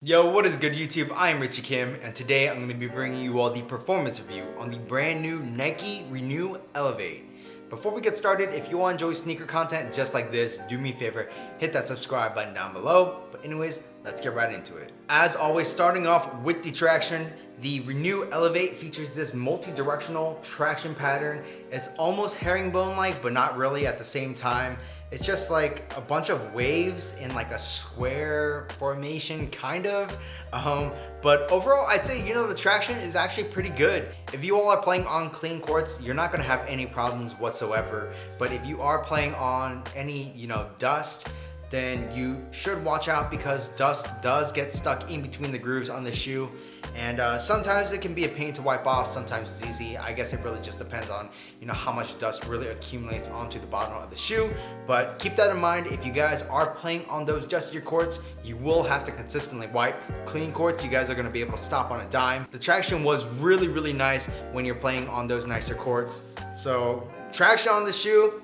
Yo, what is good YouTube? I am Richie Kim, and today I'm going to be bringing you all the performance review on the brand new Nike Renew Elevate. Before we get started, if you all enjoy sneaker content just like this, do me a favor, hit that subscribe button down below. But anyways, let's get right into it. As always, starting off with the traction, the Renew Elevate features this multi-directional traction pattern. It's almost herringbone-like, but not really at the same time. It's just like a bunch of waves in like a square formation, kind of. But overall, I'd say, the traction is actually pretty good. If you all are playing on clean courts, you're not gonna have any problems whatsoever. But if you are playing on any, dust, then you should watch out because dust does get stuck in between the grooves on the shoe. And sometimes it can be a pain to wipe off, sometimes it's easy. I guess it really just depends on, how much dust really accumulates onto the bottom of the shoe. But keep that in mind, if you guys are playing on those dustier courts, you will have to consistently wipe. Clean courts, you guys are gonna be able to stop on a dime. The traction was really, really nice when you're playing on those nicer courts. So traction on the shoe,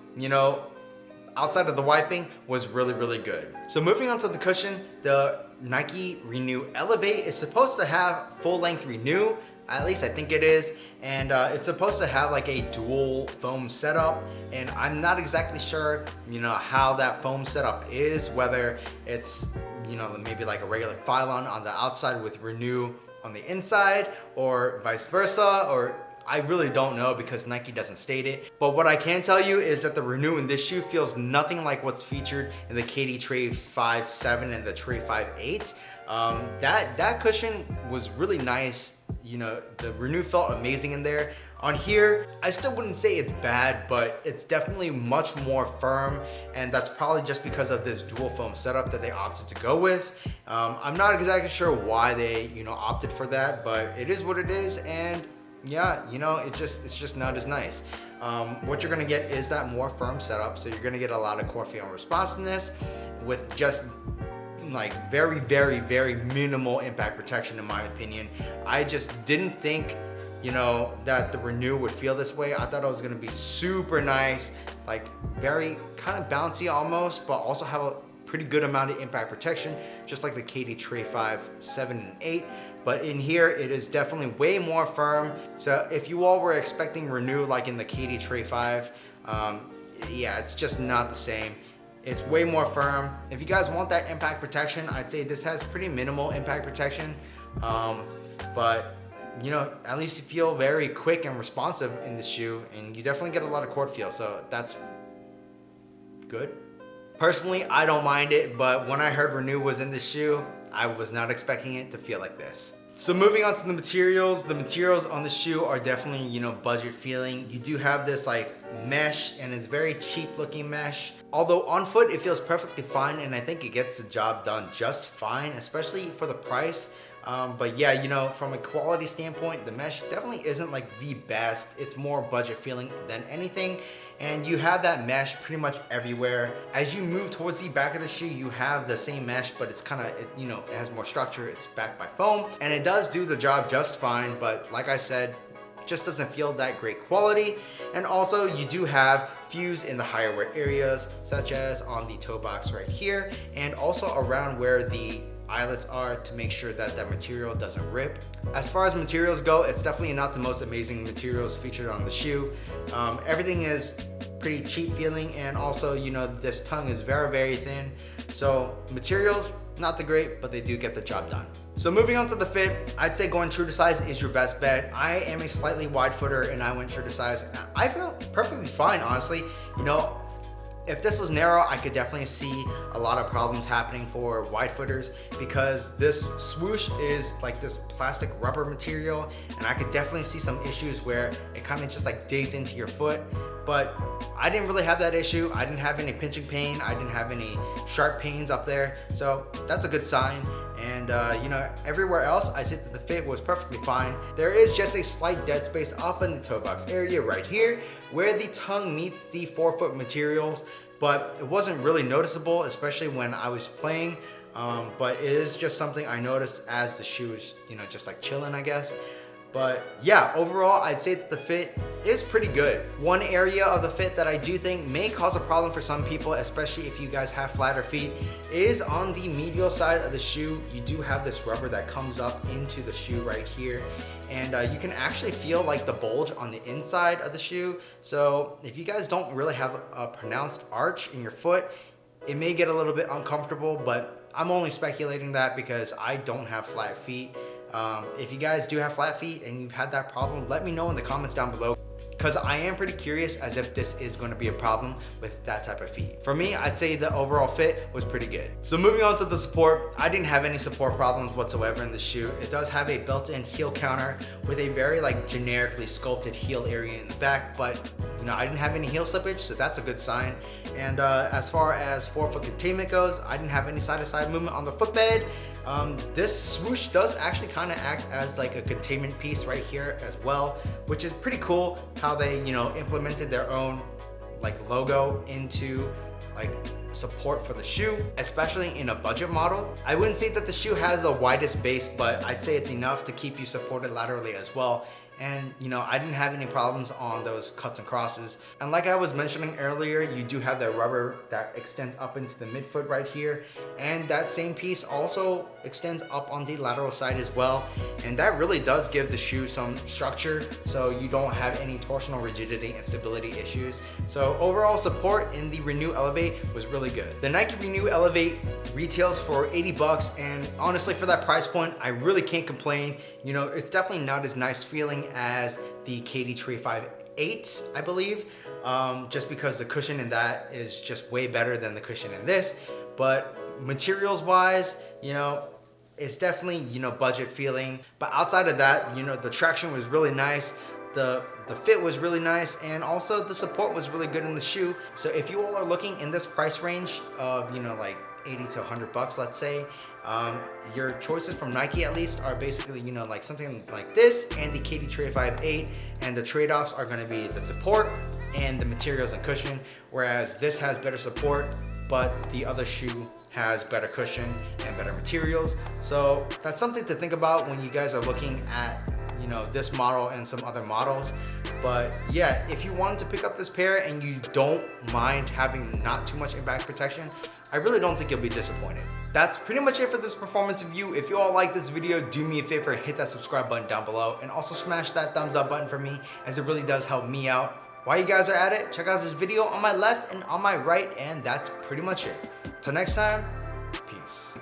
outside of the wiping, was really, really good. So moving on to the cushion, the Nike Renew Elevate is supposed to have full-length Renew, at least I think it is, and it's supposed to have like a dual foam setup, and I'm not exactly sure, how that foam setup is, whether it's, maybe like a regular Phylon on the outside with Renew on the inside, or vice versa, or I really don't know because Nike doesn't state it. But what I can tell you is that the Renew in this shoe feels nothing like what's featured in the KD Trey 5.7 and the Trey 5.8. That cushion was really nice. The Renew felt amazing in there. On here, I still wouldn't say it's bad, but it's definitely much more firm, and that's probably just because of this dual foam setup that they opted to go with. I'm not exactly sure why they, opted for that, but it is what it is, and yeah, it's just not as nice. What you're gonna get is that more firm setup, so you're gonna get a lot of core feel and responsiveness with just like very, very, very minimal impact protection in my opinion. I just didn't think, that the Renew would feel this way. I thought it was gonna be super nice, like very kind of bouncy almost, but also have a pretty good amount of impact protection, just like the KD Trey 5, 7, and 8. But in here, it is definitely way more firm. So if you all were expecting Renew like in the KD Trey 5, yeah, it's just not the same. It's way more firm. If you guys want that impact protection, I'd say this has pretty minimal impact protection. But at least you feel very quick and responsive in the shoe, and you definitely get a lot of court feel, so that's good. Personally, I don't mind it, but when I heard Renew was in this shoe, I was not expecting it to feel like this. So moving on to the materials on the shoe are definitely, budget feeling. You do have this like mesh, and it's very cheap looking mesh. Although on foot, it feels perfectly fine, and I think it gets the job done just fine, especially for the price. But yeah, from a quality standpoint, the mesh definitely isn't like the best. It's more budget feeling than anything. And you have that mesh pretty much everywhere. As you move towards the back of the shoe, you have the same mesh, but it's kind of, it has more structure. It's backed by foam, and it does do the job just fine. But like I said, just doesn't feel that great quality. And also you do have fuse in the higher wear areas, such as on the toe box right here, and also around where the eyelets are, to make sure that that material doesn't rip. As far as materials go, it's definitely not the most amazing materials featured on the shoe. Everything is pretty cheap feeling, and also this tongue is very, very thin. So materials, not the great, but they do get the job done. So moving on to the fit, I'd say going true to size is your best bet. I am a slightly wide footer, and I went true to size. I feel perfectly fine, honestly. If this was narrow, I could definitely see a lot of problems happening for wide footers, because this swoosh is like this plastic rubber material, and I could definitely see some issues where it kind of just like digs into your foot. But I didn't really have that issue. I didn't have any pinching pain. I didn't have any sharp pains up there. So that's a good sign. And everywhere else, I said that the fit was perfectly fine. There is just a slight dead space up in the toe box area right here where the tongue meets the forefoot materials, but it wasn't really noticeable, especially when I was playing. But it is just something I noticed as the shoe is, just like chilling, I guess. But yeah, overall, I'd say that the fit is pretty good. One area of the fit that I do think may cause a problem for some people, especially if you guys have flatter feet, is on the medial side of the shoe. You do have this rubber that comes up into the shoe right here, and you can actually feel like the bulge on the inside of the shoe. So if you guys don't really have a pronounced arch in your foot, it may get a little bit uncomfortable, but I'm only speculating that because I don't have flat feet. If you guys do have flat feet and you've had that problem, let me know in the comments down below, because I am pretty curious as if this is going to be a problem with that type of feet. For me, I'd say the overall fit was pretty good. So moving on to the support, I didn't have any support problems whatsoever in the shoe. It does have a built-in heel counter with a very like generically sculpted heel area in the back, but you know, I didn't have any heel slippage, so that's a good sign. And as far as forefoot containment goes, I didn't have any side-to-side movement on the footbed. This swoosh does actually kind of act as like a containment piece right here as well, which is pretty cool how they, you know, implemented their own like logo into like support for the shoe, especially in a budget model. I wouldn't say that the shoe has the widest base, but I'd say it's enough to keep you supported laterally as well. And you know, I didn't have any problems on those cuts and crosses. And like I was mentioning earlier, you do have that rubber that extends up into the midfoot right here, and that same piece also extends up on the lateral side as well, and that really does give the shoe some structure so you don't have any torsional rigidity and stability issues. So overall support in the Renew Elevate was really good. The Nike Renew Elevate retails for 80 bucks, and honestly for that price point I really can't complain. You know, it's definitely not as nice feeling as the KD Tre 5 8, I believe, just because the cushion in that is just way better than the cushion in this. But materials wise, you know, it's definitely, you know, budget feeling. But outside of that, you know, the traction was really nice, the fit was really nice, and also the support was really good in the shoe. So if you all are looking in this price range of, you know, like 80 to 100 bucks, let's say, your choices from Nike at least are basically, you know, like something like this and the KD Tre 5 8, and the trade-offs are going to be the support and the materials and cushion, whereas this has better support but the other shoe has better cushion and better materials. So that's something to think about when you guys are looking at, you know, this model and some other models. But yeah, if you wanted to pick up this pair and you don't mind having not too much impact protection, I really don't think you'll be disappointed. That's pretty much it for this performance review. If you all like this video, do me a favor, hit that subscribe button down below, and also smash that thumbs up button for me, as it really does help me out. While you guys are at it, check out this video on my left and on my right, and that's pretty much it. Till next time, peace.